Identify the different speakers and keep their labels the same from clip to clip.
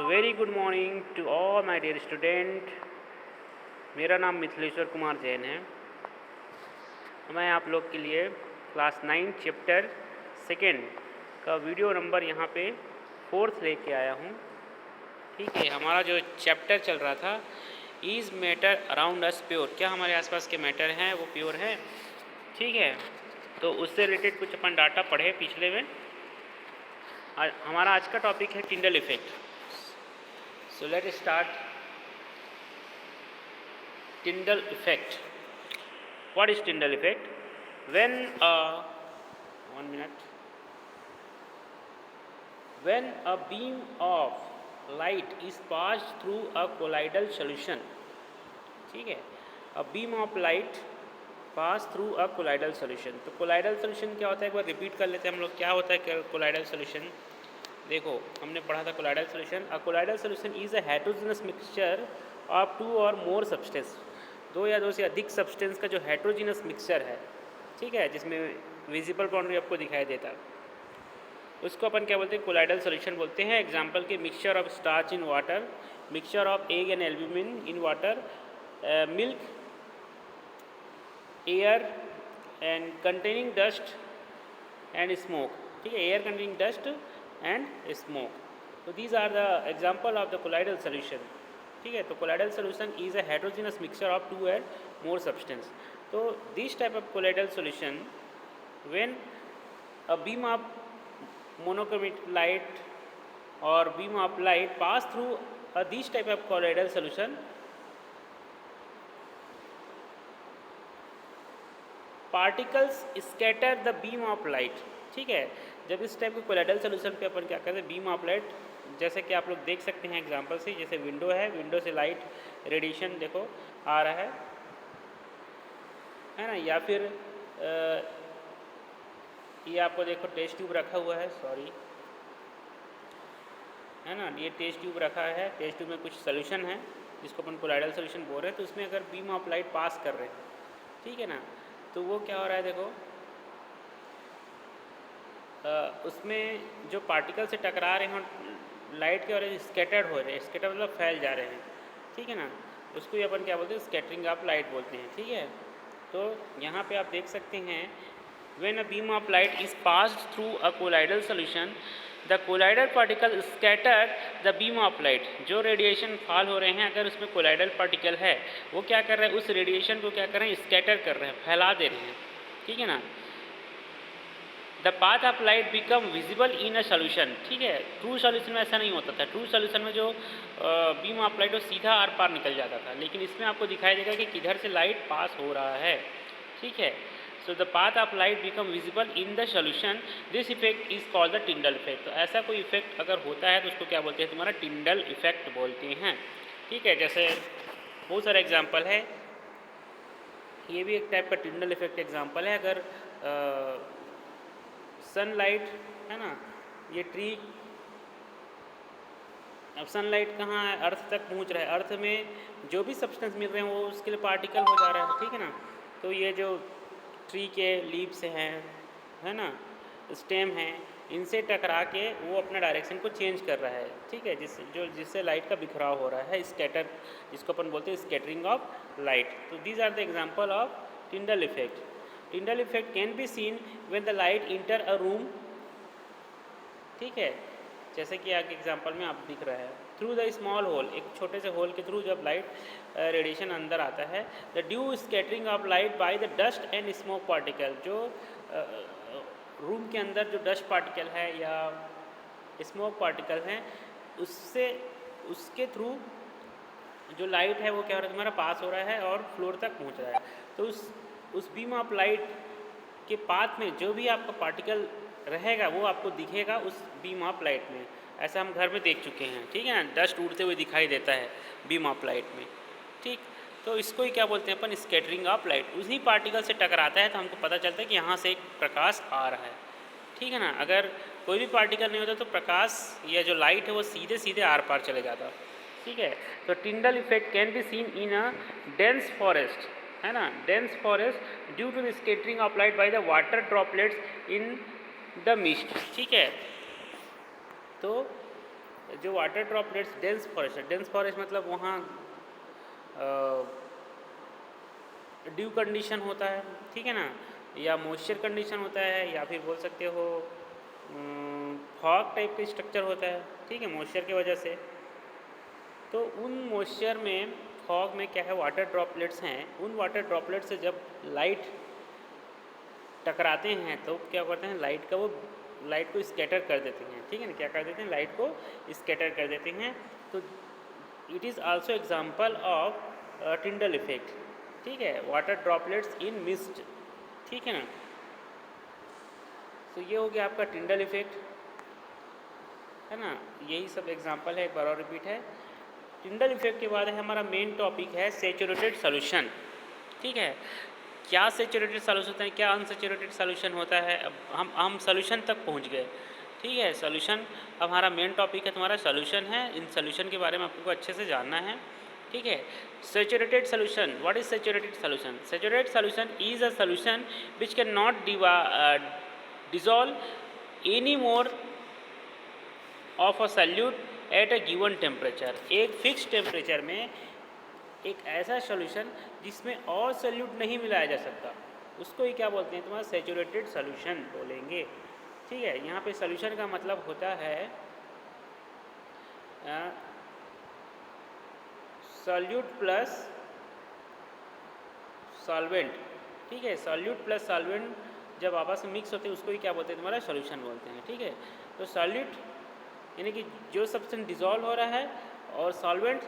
Speaker 1: So very good morning to all my dear student. मेरा नाम मिथिलेश्वर कुमार जैन है। मैं आप लोग के लिए क्लास 9 चैप्टर सेकेंड का वीडियो नंबर यहाँ पे 4th लेके आया हूँ। ठीक है, हमारा जो चैप्टर चल रहा था is matter around us pure, क्या हमारे आसपास के मैटर हैं वो प्योर हैं। ठीक है, तो उससे रिलेटेड कुछ अपन डाटा पढ़े पिछले में। हमारा आज का टॉपिक है Tyndall effect. So let us start. Tyndall effect. What is Tyndall effect? When a beam of light is passed through a colloidal solution, ठीक है, a beam of light pass through a colloidal solution। तो colloidal solution क्या होता है, एक बार repeat कर लेते हैं हम लोग। क्या होता है colloidal solution? देखो, हमने पढ़ा था colloidal solution. A colloidal solution is a heterogeneous mixture of 2 और मोर सब्सटेंस, 2 या 2 से अधिक सब्सटेंस का जो हेट्रोजीनस मिक्सचर है, ठीक है, जिसमें विजिबल बाउंड्री आपको दिखाई देता है, उसको अपन क्या बोलते हैं, कोलाइडल सोल्यूशन बोलते हैं। एग्जांपल के mixture of starch in water, mixture of egg and albumin in water, milk, air and containing dust and smoke. ठीक है, air containing dust and smoke. So these are the example of the colloidal solution. ठीक है, तो colloidal solution is a heterogeneous mixture of 2 and more substance. तो this type of colloidal solution, when a beam of monochromatic light or beam of light pass through this type of colloidal solution, particles scatter the beam of light। ठीक है, जब इस type के colloidal solution पे अपन क्या करते हैं, beam of light, जैसे कि आप लोग देख सकते हैं एग्जांपल से, जैसे विंडो है, विंडो से लाइट रेडिएशन देखो आ रहा है ना, या फिर ये आपको देखो टेस्ट ट्यूब रखा हुआ है, सॉरी, है ना, ये टेस्ट ट्यूब रखा है। टेस्ट ट्यूब में कुछ सोल्यूशन है जिसको अपन कोलाइडल सोल्यूशन बोल रहे हैं। तो उसमें अगर बीम ऑफ लाइट पास कर रहे हैं, ठीक है ना, तो वो क्या हो रहा है, देखो उसमें जो पार्टिकल से टकरा रहे हैं लाइट के, और स्कैटर्ड हो रहे हैं, स्कैटर मतलब फैल जा रहे हैं, ठीक है ना, उसको ही अपन क्या बोलते हैं, स्कैटरिंग ऑफ लाइट बोलते हैं। ठीक है, तो यहाँ पे आप देख सकते हैं, when a beam of light is passed through a colloidal solution, the colloidal particle scatter the beam of light. जो रेडिएशन फॉल हो रहे हैं, अगर उसमें कोलाइडल पार्टिकल है, वो क्या कर रहे हैं, उस रेडिएशन को क्या कर रहे हैं, स्कैटर कर रहे हैं, फैला दे रहे हैं। ठीक है ना, the path of light become visible in a solution. ठीक है, ट्रू सोल्यूशन में ऐसा नहीं होता था। ट्रू सोल्यूशन में जो बीम ऑफ लाइट वो सीधा आर पार निकल जाता था, लेकिन इसमें आपको दिखाई देगा कि किधर से लाइट पास हो रहा है। ठीक है, so the path of light become visible in the solution, this effect is called the Tyndall effect. तो ऐसा कोई इफेक्ट अगर होता है तो उसको क्या बोलते हैं, तुम्हारा टिंडल इफेक्ट बोलते हैं। ठीक है, जैसे बहुत सारे एग्जाम्पल है, ये भी एक टाइप का टिंडल इफेक्ट एग्जाम्पल है। अगर सनलाइट है ना, ये ट्री, अब सनलाइट कहाँ है, अर्थ तक पहुँच रहा है, अर्थ में जो भी सब्सटेंस मिल रहे हैं वो उसके लिए पार्टिकल हो जा रहा है। ठीक है ना, तो ये जो ट्री के लीव्स हैं, है ना, स्टेम हैं, इनसे टकरा के वो अपना डायरेक्शन को चेंज कर रहा है। ठीक है, जिससे लाइट का बिखराव हो रहा है, स्कैटर, जिसको अपन बोलते हैं स्कैटरिंग ऑफ लाइट। तो these are the example of Tyndall effect. Tyndall effect can be seen when the light enter a room. ठीक है, जैसे कि आगे एग्जांपल में आप दिख रहा है, थ्रू द स्मॉल होल, एक छोटे से होल के थ्रू जब लाइट रेडिएशन अंदर आता है, the due scattering of light by the dust and smoke particle. जो रूम के अंदर जो डस्ट पार्टिकल है या स्मोक पार्टिकल हैं, उसके थ्रू जो लाइट है वो क्या हो रहा है, तुम्हारा पास हो रहा है और फ्लोर तक पहुंच रहा है। तो उस बीम ऑफ लाइट के पाथ में जो भी आपका पार्टिकल रहेगा वो आपको दिखेगा उस बीम ऑफ लाइट में। ऐसा हम घर में देख चुके हैं। ठीक है ना, डस्ट उड़ते हुए दिखाई देता है बीम ऑफ लाइट में। ठीक, तो इसको ही क्या बोलते हैं अपन, स्कैटरिंग ऑफ लाइट। उसी पार्टिकल से टकराता है तो हमको पता चलता है कि यहाँ से एक प्रकाश आ रहा है। ठीक है ना, अगर कोई भी पार्टिकल नहीं होता तो प्रकाश या जो लाइट है वो सीधे सीधे आर पार चले जाता। ठीक है, तो Tyndall effect can be seen in a dense forest, है ना, dense forest due to the scattering of light by the water droplets in the mist. ठीक है, तो जो वाटर ड्रॉपलेट्स डेंस फॉरेस्ट मतलब वहाँ ड्यू कंडीशन होता है, ठीक है ना, या मॉइस्चर कंडीशन होता है, या फिर बोल सकते हो फॉग टाइप का स्ट्रक्चर होता है, ठीक है, मॉइस्चर की वजह से। तो उन मॉइस्चर में, फॉग में क्या है, वाटर ड्रॉपलेट्स हैं, उन वाटर ड्रॉपलेट से जब लाइट टकराते हैं तो क्या करते हैं, लाइट को स्कैटर कर देते हैं, ठीक है ना, क्या कर देते हैं, लाइट को स्कैटर कर देते हैं। तो it is also example of Tyndall effect, ठीक है, वाटर ड्रॉपलेट्स इन मिस्ट, ठीक है ना। तो ये हो गया आपका टिंडल इफेक्ट, है ना। यही सब एग्जांपल है, एक बार और रिपीट है। टिंडल इफेक्ट के बाद है हमारा मेन टॉपिक है सैचुरेटेड सॉल्यूशन, ठीक है। क्या सैचुरेटेड सॉल्यूशन होता है, क्या अनसैचुरेटेड सॉल्यूशन होता है, अब हम सॉल्यूशन तक पहुंच गए, ठीक है। सॉल्यूशन अब हमारा मेन टॉपिक है, तुम्हारा सॉल्यूशन है। इन सॉल्यूशन के बारे में आपको अच्छे से जानना है, ठीक है। Saturated solution, what is saturated solution? Saturated solution is a solution which can not dissolve any more of a solute at a given temperature. एक फिक्स टेम्परेचर में एक ऐसा सॉल्यूशन जिसमें और सॉल्यूट नहीं मिलाया जा सकता, उसको ही क्या बोलते हैं, तुम्हारा सैचुरेटेड सॉल्यूशन बोलेंगे, ठीक है। यहाँ पे सॉल्यूशन का मतलब होता है सॉल्यूट प्लस सॉल्वेंट, ठीक है। सॉल्यूट प्लस सॉल्वेंट जब आपस में मिक्स होते हैं उसको ही क्या बोलते हैं, तुम्हारा सॉल्यूशन बोलते हैं, ठीक है। तो सॉल्यूट यानी कि जो सब्सटेंस डिज़ोल्व हो रहा है, और सॉल्वेंट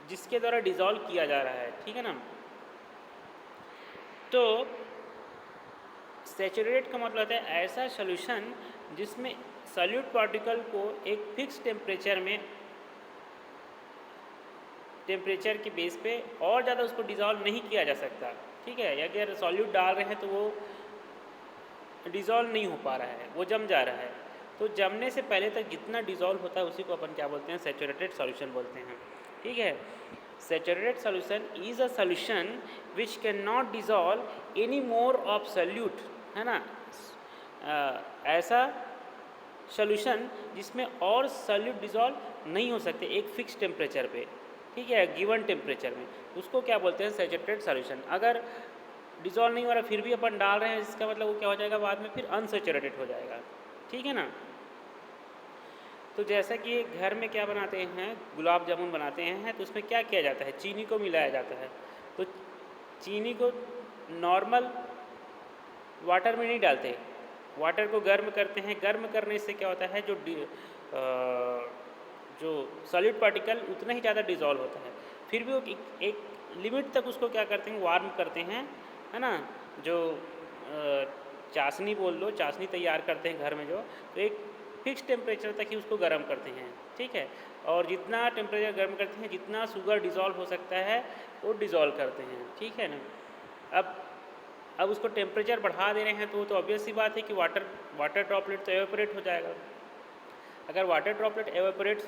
Speaker 1: जिसके द्वारा डिज़ोल्व किया जा रहा है, ठीक है ना। तो सैचुरेटेड का मतलब होता है ऐसा सॉल्यूशन जिसमें सॉल्यूट पार्टिकल को एक फिक्स टेम्परेचर के बेस पे और ज़्यादा उसको डिज़ोल्व नहीं किया जा सकता, ठीक है। अगर सॉल्यूट डाल रहे हैं तो वो डिज़ोल्व नहीं हो पा रहा है, वो जम जा रहा है। तो जमने से पहले तक जितना डिज़ोल्व होता है उसी को अपन क्या बोलते हैं, सैचुरेटेड सॉल्यूशन बोलते हैं, ठीक है। Saturated solution is a solution which can not dissolve any more of solute, है ना। ऐसा सॉल्यूशन जिसमें और सॉल्यूट डिज़ोल्व नहीं हो सकते एक फिक्स टेम्परेचर पे, ठीक है, गिवन टेम्परेचर में, उसको क्या बोलते हैं, सैचुरेटेड सॉल्यूशन। अगर डिज़ोल्व नहीं हो रहा फिर भी अपन डाल रहे हैं, इसका मतलब वो क्या हो जाएगा, बाद में फिर अनसैचुरेटेड हो जाएगा, ठीक है ना। तो जैसा कि घर में क्या बनाते हैं, गुलाब जामुन बनाते हैं, तो उसमें क्या किया जाता है, चीनी को मिलाया जाता है। तो चीनी को नॉर्मल वाटर में नहीं डालते, वाटर को गर्म करते हैं। गर्म करने से क्या होता है, जो सॉलिड पार्टिकल उतना ही ज़्यादा डिज़ोल्व होता है, फिर भी वो एक लिमिट तक उसको क्या करते हैं, वार्म करते हैं, है ना। जो चाशनी बोल लो, चाशनी तैयार करते हैं घर में जो, तो एक फिक्स टेम्परेचर तक ही उसको गर्म करते हैं, ठीक है। और जितना टेम्परेचर गर्म करते हैं, जितना शुगर डिज़ोल्व हो सकता है वो डिज़ोल्व करते हैं, ठीक है ना। अब उसको टेम्परेचर बढ़ा दे रहे हैं तो ऑब्वियस सी बात है कि वाटर ड्रॉपलेट तो एवेपोरेट हो जाएगा। अगर वाटर ड्रॉपलेट एवेपोरेट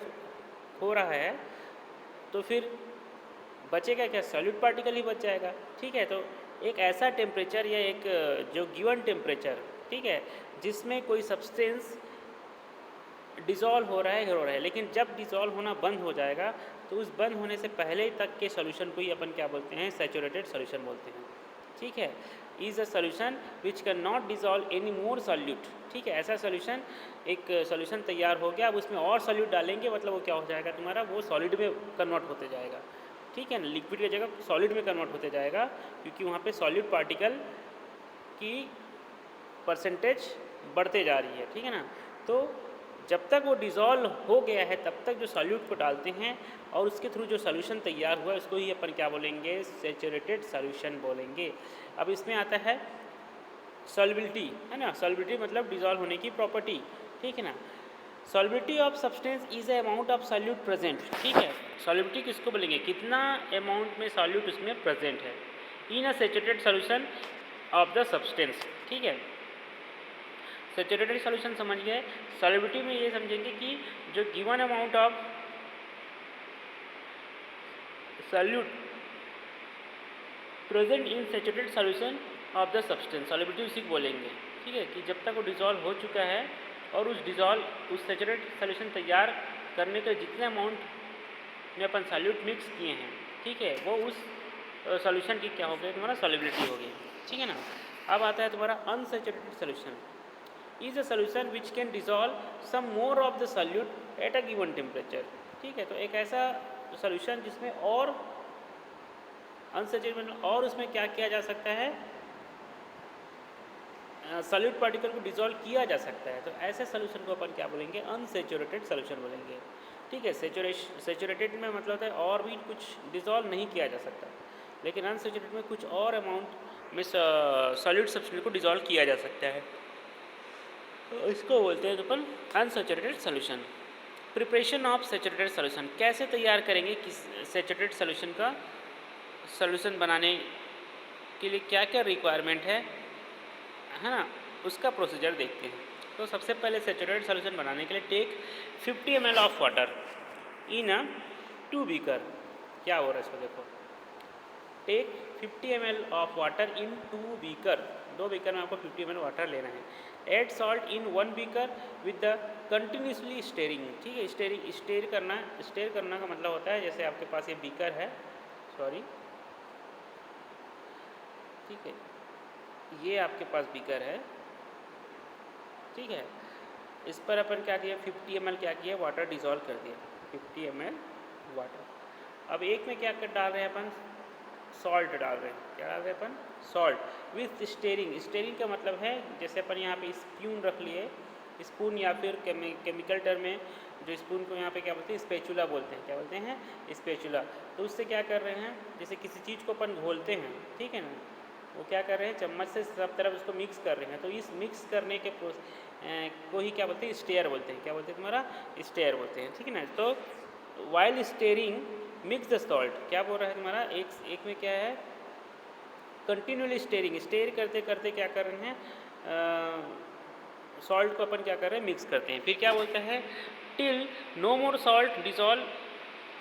Speaker 1: हो रहा है तो फिर बचेगा क्या, सॉलिड पार्टिकल ही बच जाएगा, ठीक है। तो एक ऐसा टेम्परेचर या एक जो गिवन टेम्परेचर, ठीक है, जिसमें कोई सब्सटेंस डिज़ोल्व हो रहा है, लेकिन जब डिज़ोल्व होना बंद हो जाएगा तो उस बंद होने से पहले तक के सॉल्यूशन को ही अपन क्या बोलते हैं, सैचुरेटेड सॉल्यूशन बोलते हैं, ठीक है। Is a solution which can not dissolve any more solute, ठीक है। ऐसा सॉल्यूशन, एक सॉल्यूशन तैयार हो गया, अब उसमें और सॉल्यूट डालेंगे मतलब वो क्या हो जाएगा तुम्हारा, वो सॉलिड में कन्वर्ट होते जाएगा, ठीक है ना। लिक्विड की जगह सॉलिड में कन्वर्ट होते जाएगा, क्योंकि वहाँ पे सॉलिड पार्टिकल की परसेंटेज बढ़ते जा रही है, ठीक है ना। तो जब तक वो डिज़ोल्व हो गया है तब तक जो सॉल्यूट को डालते हैं और उसके थ्रू जो सॉल्यूशन तैयार हुआ है उसको ही अपन क्या बोलेंगे, सैचुरेटेड सॉल्यूशन बोलेंगे। अब इसमें आता है सॉल्बिलिटी, है ना। सॉल्बिलिटी मतलब डिज़ोल्व होने की प्रॉपर्टी, ठीक है ना। Solubility of substance is a amount of solute present, ठीक है। सॉल्बिलिटी किसको बोलेंगे, कितना अमाउंट में सॉल्यूट उसमें प्रेजेंट है in a saturated solution of the substance, ठीक है। सैचुरेटेड सॉल्यूशन समझ गए। सॉल्युबिलिटी में ये समझेंगे कि जो given amount of solute present in saturated solution of the substance, solubility उसी को बोलेंगे, ठीक है, कि जब तक वो डिज़ोल्व हो चुका है और उस सैचुरेटेड सोल्यूशन तैयार करने के जितने अमाउंट में अपन सॉल्यूट मिक्स किए हैं, ठीक है, वो उस सॉल्यूशन की क्या हो गई, तुम्हारा सॉल्युबिलिटी हो गई, ठीक है ना। अब आता है तुम्हारा unsaturated solution. Is a solution which can dissolve some more of the solute at a given temperature, ठीक है। तो एक ऐसा सोल्यूशन जिसमें और अनसैचुरेटेड और उसमें क्या किया जा सकता है, सॉल्यूट पार्टिकल को डिजॉल्व किया जा सकता है, तो ऐसे सोल्यूशन को अपन क्या बोलेंगे, अनसैचुरेटेड सोल्यूशन बोलेंगे, ठीक है। सैचुरेटेड में मतलब होता है और भी कुछ डिजॉल्व नहीं किया जा सकता, लेकिन अनसैचुरेटेड में कुछ और अमाउंट में सॉल्यूट सब्सटेंस को डिजॉल्व किया जा सकता है, तो इसको बोलते हैं अपन unsaturated solution. Preparation of saturated solution, कैसे तैयार करेंगे किस सैचुरेटेड सोल्यूशन का सोल्यूशन बनाने के लिए क्या क्या रिक्वायरमेंट है ना, उसका प्रोसीजर देखते हैं। तो सबसे पहले सैचुरेटेड सोल्यूशन बनाने के लिए take 50 ml of water in a 2 beaker. क्या हो रहा है इसको देखो, take 50 ml of water in 2 beaker, 2 beaker में आपको 50 ml वाटर लेना है। Add salt in 1 beaker with the continuously stirring, ठीक है। स्टेयर करना का मतलब होता है जैसे आपके पास ये बीकर है, सॉरी, ठीक है, ये आपके पास बीकर है, ठीक है। इस पर अपन क्या किया, 50 ml क्या किया, वाटर डिजॉल्व कर दिया, 50 ml वाटर। अब एक में क्या कर डाल रहे हैं अपन, सॉल्ट डाल रहे हैं, क्या डाल रहे हैं अपन, सॉल्ट विथ स्टेयरिंग। स्टेयरिंग का मतलब है जैसे अपन यहाँ पे स्पून रख लिए, स्पून या फिर केमिकल टर्म में जो स्पून को यहाँ पे क्या बोलते हैं, स्पैचुला बोलते हैं, क्या बोलते हैं, स्पैचुला। तो उससे क्या कर रहे हैं, जैसे किसी चीज़ को अपन घोलते हैं, ठीक है ना, वो क्या कर रहे हैं, चम्मच से सब तरफ उसको मिक्स कर रहे हैं, तो इस मिक्स करने के को ही क्या बोलते हैं, स्टेयर बोलते हैं, क्या बोलते हैं तुम्हारा, स्टेयर बोलते हैं, ठीक है ना। तो while steering mix the salt, क्या बोल रहा है तुम्हारा, एक में क्या है, कंटिन्यूअली स्टेयरिंग, स्टेयर करते करते क्या कर रहे हैं, सॉल्ट को अपन क्या कर रहे हैं, मिक्स करते हैं। फिर क्या बोलता है, till no more salt dissolve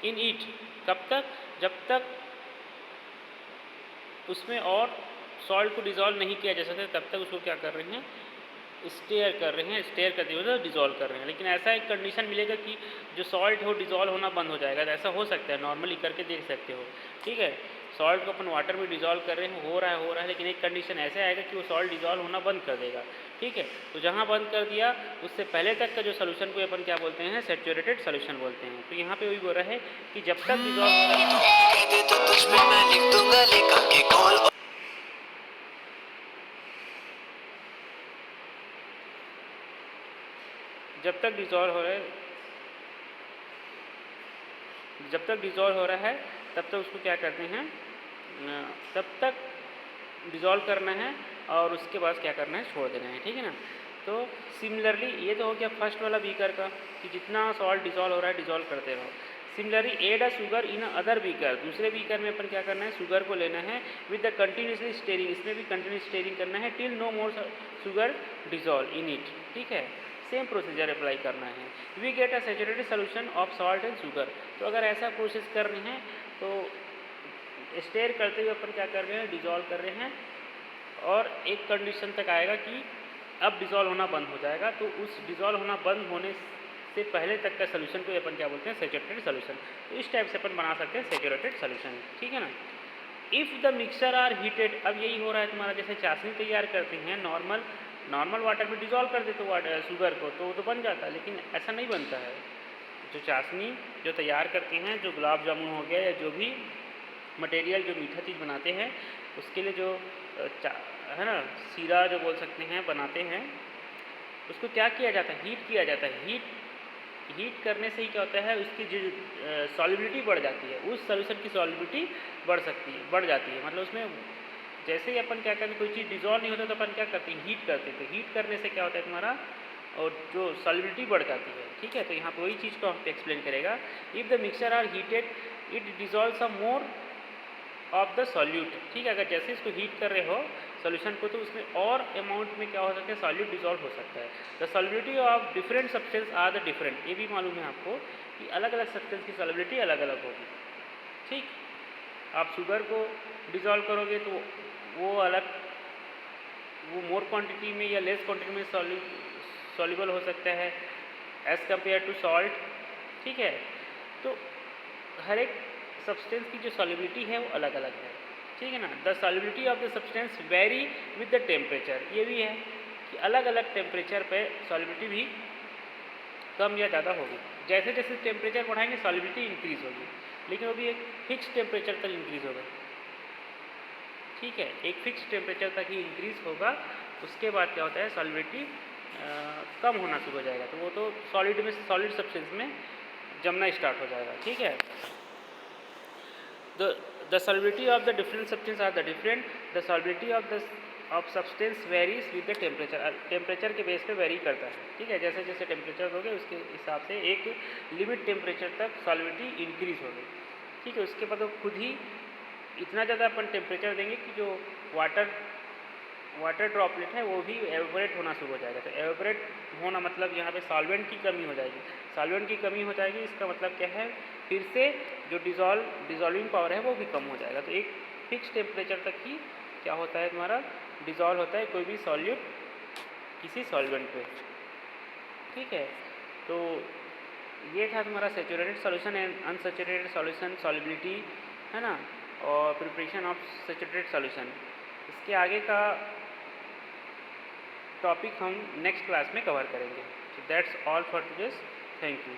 Speaker 1: in it, कब तक, जब तक उसमें और सॉल्ट को डिजॉल्व नहीं किया जा सकता, तब तक उसको क्या कर रहे हैं, स्टेयर कर रहे हैं, स्टेयर करते हुए डिजॉल्व कर रहे हैं। लेकिन ऐसा एक कंडीशन मिलेगा कि जो सॉल्ट हो डिजॉल्व होना बंद हो जाएगा, तो ऐसा हो सकता है, नॉर्मली करके देख सकते हो, ठीक है। सॉल्ट को अपन वाटर में डिजॉल्व कर रहे हैं, हो रहा है, लेकिन एक कंडीशन ऐसे आएगा कि वो सॉल्ट डिजॉल्व होना बंद कर देगा, ठीक है। तो जहाँ बंद कर दिया उससे पहले तक का जो सोल्यूशन को अपन क्या बोलते हैं, सैचुरेटेड सोल्यूशन बोलते हैं। तो यहाँ पे वही बोल रहा है कि जब तक डिजॉल्व हो रहा है तब तक उसको क्या करते हैं, तब तक डिज़ोल्व करना है और उसके बाद क्या करना है, छोड़ देना है, ठीक है ना। तो सिमिलरली ये तो हो गया फर्स्ट वाला बीकर का कि जितना सॉल्ट डिज़ोल्व हो रहा है डिज़ोल्व करते रहो। Similarly add a sugar in other beaker, दूसरे बीकर में अपन क्या करना है, शुगर को लेना है विद द कंटिन्यूसली स्टेयरिंग, इसमें भी कंटिन्यूस स्टेयरिंग करना है, till no more sugar dissolve in it, ठीक है। सेम प्रोसीजर अप्लाई करना है। We get a saturated solution of salt and sugar. तो अगर ऐसा प्रोसेस कर रहे हैं तो स्टेयर करते हुए अपन क्या कर रहे हैं, डिज़ोल्व कर रहे हैं, और एक कंडीशन तक आएगा कि अब डिज़ोल्व होना बंद हो जाएगा। तो उस डिज़ोल्व होना बंद होने से पहले तक का सोल्यूशन को अपन क्या बोलते हैं, सैचुरेटेड सोल्यूशन। तो इस टाइप से अपन बना सकते हैं सैचुरेटेड सोल्यूशन, ठीक है ना। If the mixture are heated, अब यही हो रहा है तुम्हारा, जैसे चाशनी तैयार करते हैं नॉर्मल वाटर में डिज़ोल्व कर देते वाटर शुगर को, तो वो तो बन जाता है, लेकिन ऐसा नहीं बनता है। जो चाशनी जो तैयार करते हैं, जो गुलाब जामुन हो गया या जो भी मटेरियल जो मीठा चीज़ बनाते हैं, उसके लिए जो है ना, सीरा जो बोल सकते हैं बनाते हैं, उसको क्या किया जाता है, हीट किया जाता है। हीट करने से ही क्या होता है, उसकी जो सॉल्युबिलिटी बढ़ जाती है, उस सोल्यूशन की सॉल्युबिलिटी बढ़ जाती है। मतलब उसमें जैसे ही अपन क्या करते हैं, कोई चीज़ डिजॉल्व नहीं होता तो अपन क्या करते हैं, हीट करते हैं। तो हीट करने से क्या होता है तुम्हारा, और जो सॉल्युबिलिटी बढ़ जाती है, ठीक है। तो यहाँ पर वही चीज़ को हम एक्सप्लेन करेगा। If the mixture are heated it dissolve some more of the solute, ठीक है। अगर जैसे इसको हीट कर रहे हो सोल्यूशन को, तो उसमें और अमाउंट में क्या हो सकता है, सॉल्यूट डिजॉल्व हो सकता है। The solubility of different substance are the different, ये भी मालूम है आपको कि अलग अलग सब्सटेंस की सॉल्युबिलिटी अलग अलग होगी, ठीक। आप शुगर को डिजॉल्व करोगे तो वो मोर क्वांटिटी में या लेस क्वांटिटी में सॉल्युबल हो सकता है एज़ कम्पेयर टू सॉल्ट, ठीक है। तो हर एक सब्सटेंस की जो सॉल्युबिलिटी है वो अलग अलग है, ठीक है ना। The solubility of the substance very with the temperature, ये भी है कि अलग अलग टेम्परेचर पे सॉल्युबिलिटी भी कम या ज़्यादा होगी। जैसे जैसे टेम्परेचर बढ़ाएंगे सॉल्युबिलिटी इंक्रीज़ होगी, लेकिन वो भी एक फिक्स टेम्परेचर तक इंक्रीज़ होगा, ठीक है। एक फिक्स टेम्परेचर तक ही इंक्रीज़ होगा, उसके बाद क्या होता है सॉल्युबिलिटी कम होना शुरू हो जाएगा, तो वो तो सॉलिड सब्सटेंस में जमना स्टार्ट हो जाएगा, ठीक है। The solubility of the different substance are the different. The solubility of substance varies with the temperature. Temperature के बेस पे वेरी करता है, ठीक है। जैसे जैसे टेम्परेचर हो गए उसके हिसाब से एक लिमिट टेम्परेचर तक सॉल्युबिलिटी इंक्रीज हो गई, ठीक है। उसके बाद वो खुद ही इतना ज़्यादा अपन टेम्परेचर देंगे कि जो वाटर ड्रॉपलेट है वो भी एवेपोरेट होना शुरू हो जाएगा। तो एवेपोरेट होना मतलब यहाँ पे सॉल्वेंट की कमी हो जाएगी। सॉल्वेंट की कमी हो जाएगी इसका मतलब क्या है, फिर से जो डिज़ोल्विंग पावर है वो भी कम हो जाएगा। तो एक फिक्स टेम्परेचर तक ही क्या होता है तुम्हारा डिज़ोल्व होता है कोई भी सॉल्यूट किसी सॉल्वेंट पे, ठीक है। तो ये था तुम्हारा saturated solution and unsaturated solution solubility, है ना, और प्रिपरेशन ऑफ सैचुरेटेड सॉल्यूशन। इसके आगे का टॉपिक हम नेक्स्ट क्लास में कवर करेंगे। So that's all for today's, thank you.